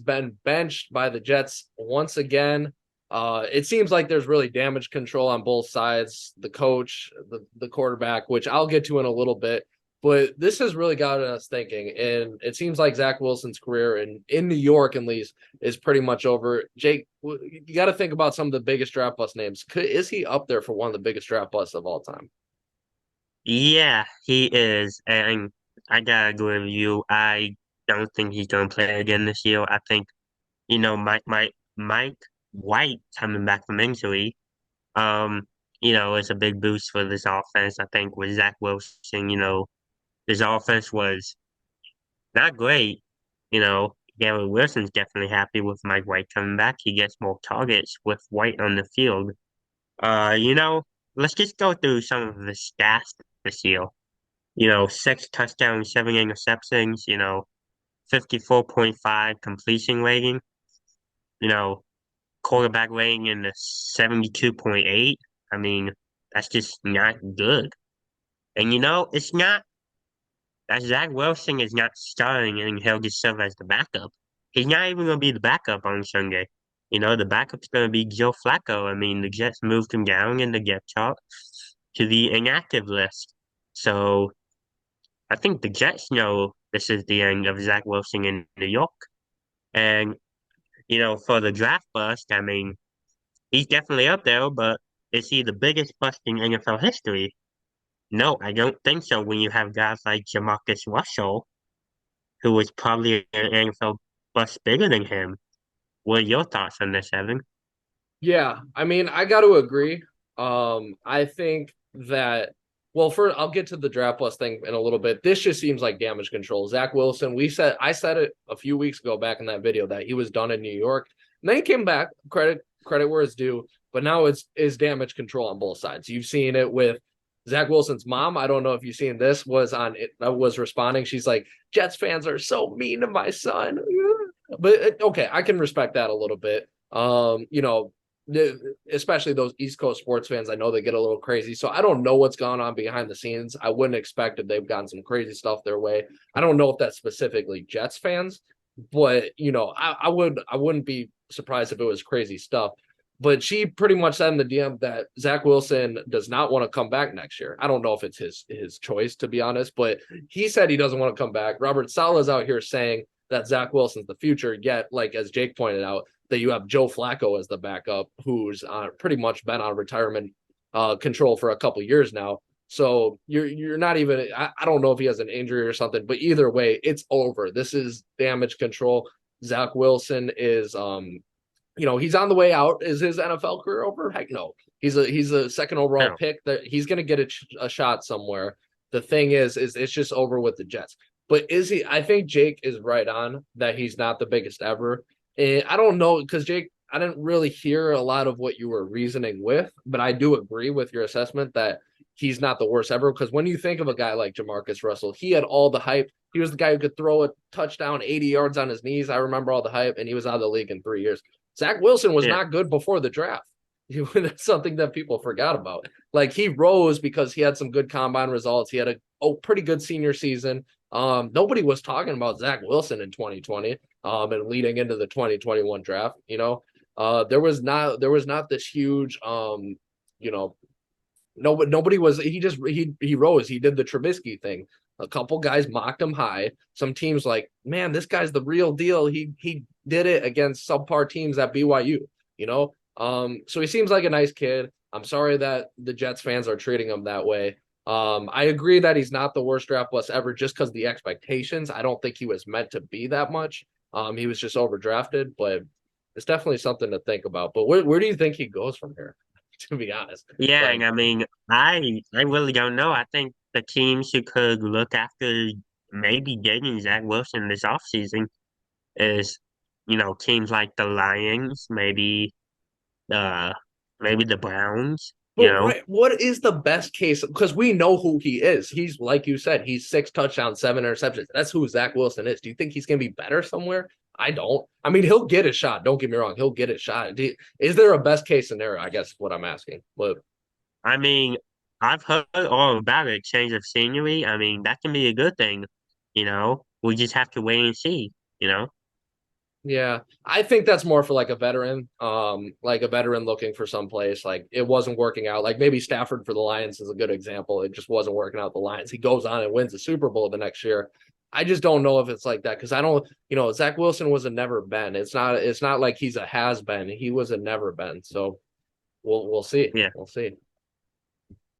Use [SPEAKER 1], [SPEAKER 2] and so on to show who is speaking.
[SPEAKER 1] been benched by the Jets once again. It seems like there's really damage control on both sides, the coach, the quarterback, which I'll get to in a little bit. But this has really gotten us thinking, and it seems like Zach Wilson's career in New York, at least, is pretty much over. Jake, you got to think about some of the biggest draft bust names. Is he up there for one of the biggest draft busts of all time?
[SPEAKER 2] Yeah, he is, and I gotta agree with you. I don't think he's gonna play again this year. I think, Mike White coming back from injury, um, is a big boost for this offense. I think with Zach Wilson, this offense was not great. Gary Wilson's definitely happy with Mike White coming back. He gets more targets with White on the field. Uh, you know, let's just go through some of the stats this year. 6 touchdowns, 7 interceptions, 54.5 completion rating, you know, quarterback rating in the 72.8. I mean, that's just not good. And it's not that Zach Wilson is not starting and he'll just serve as the backup. He's not even going to be the backup on Sunday. The backup's going to be Joe Flacco. I mean, the Jets moved him down in the depth chart to the inactive list. So I think the Jets know this is the end of Zach Wilson in New York. And, for the draft bust, I mean, he's definitely up there, but is he the biggest bust in NFL history? No, I don't think so when you have guys like Jamarcus Russell, who was probably an NFL bust bigger than him. What are your thoughts on this, Evan?
[SPEAKER 1] Yeah, I mean, I got to agree. I think that well, first I'll get to the draft bust thing in a little bit. This just seems like damage control. Zach Wilson, I said it a few weeks ago back in that video that he was done in New York. And then he came back, credit where it's due, but now it's is damage control on both sides. You've seen it with Zach Wilson's mom. I don't know if you've seen this, was on it was responding. She's like, Jets fans are so mean to my son. But okay, I can respect that a little bit. Especially those East Coast sports fans, I know they get a little crazy. So I don't know what's going on behind the scenes. I wouldn't expect that they've gotten some crazy stuff their way. I don't know if that's specifically Jets fans, but I wouldn't be surprised if it was crazy stuff. But she pretty much said in the DM that Zach Wilson does not want to come back next year. I don't know if it's his choice, to be honest, but he said he doesn't want to come back. Robert Saleh's out here saying that Zach Wilson's the future. Yet, like as Jake pointed out, that you have Joe Flacco as the backup, who's pretty much been on retirement control for a couple years now. So you're not even. I don't know if he has an injury or something, but either way, it's over. This is damage control. Zach Wilson is he's on the way out. Is his NFL career over? Heck no. He's a second overall
[SPEAKER 2] No.
[SPEAKER 1] pick that he's going to get a shot somewhere. The thing is it's just over with the Jets. But is he? I think Jake is right on that he's not the biggest ever. And I don't know because Jake, I didn't really hear a lot of what you were reasoning with, but I do agree with your assessment that he's not the worst ever. Because when you think of a guy like Jamarcus Russell, he had all the hype. He was the guy who could throw a touchdown 80 yards on his knees. I remember all the hype, and he was out of the league in 3 years. Zach Wilson was
[SPEAKER 2] Yeah.
[SPEAKER 1] not good before the draft. That's something that people forgot about. Like he rose because he had some good combine results. He had a pretty good senior season. Nobody was talking about Zach Wilson in 2020 and leading into the 2021 draft. There was not this huge you know nobody was he rose. He did the Trubisky thing. A couple guys mocked him high. Some teams like, man, this guy's the real deal. He did it against subpar teams at BYU, you know? So he seems like a nice kid. I'm sorry that the Jets fans are treating him that way. I agree that he's not the worst draft bust ever just because the expectations. I don't think he was meant to be that much. He was just overdrafted, but it's definitely something to think about. But where do you think he goes from here? To be honest,
[SPEAKER 2] Yeah, and
[SPEAKER 1] like
[SPEAKER 2] I mean, I really don't know. I think the teams who could look after maybe getting Zach Wilson this offseason is, teams like the Lions, uh maybe the Browns, you
[SPEAKER 1] But
[SPEAKER 2] know.
[SPEAKER 1] what is the best case? Because we know who he is. He's like you said, he's 6 touchdowns, 7 interceptions. That's who Zach Wilson is. Do you think he's going to be better somewhere? I don't. I mean, he'll get a shot. Don't get me wrong. He'll get a shot. Is there a best case scenario? I guess is what I'm asking. But
[SPEAKER 2] I mean, I've heard all about it, change of scenery. I mean, that can be a good thing, you know. We just have to wait and see, you know.
[SPEAKER 1] Yeah, I think that's more for like a veteran looking for some place. Like it wasn't working out. Like maybe Stafford for the Lions is a good example. It just wasn't working out the Lions. He goes on and wins the Super Bowl the next year. I just don't know if it's like that because I don't, Zach Wilson was a never been. It's not like he's a has been. He was a never been. So we'll see.
[SPEAKER 2] Yeah.
[SPEAKER 1] We'll see.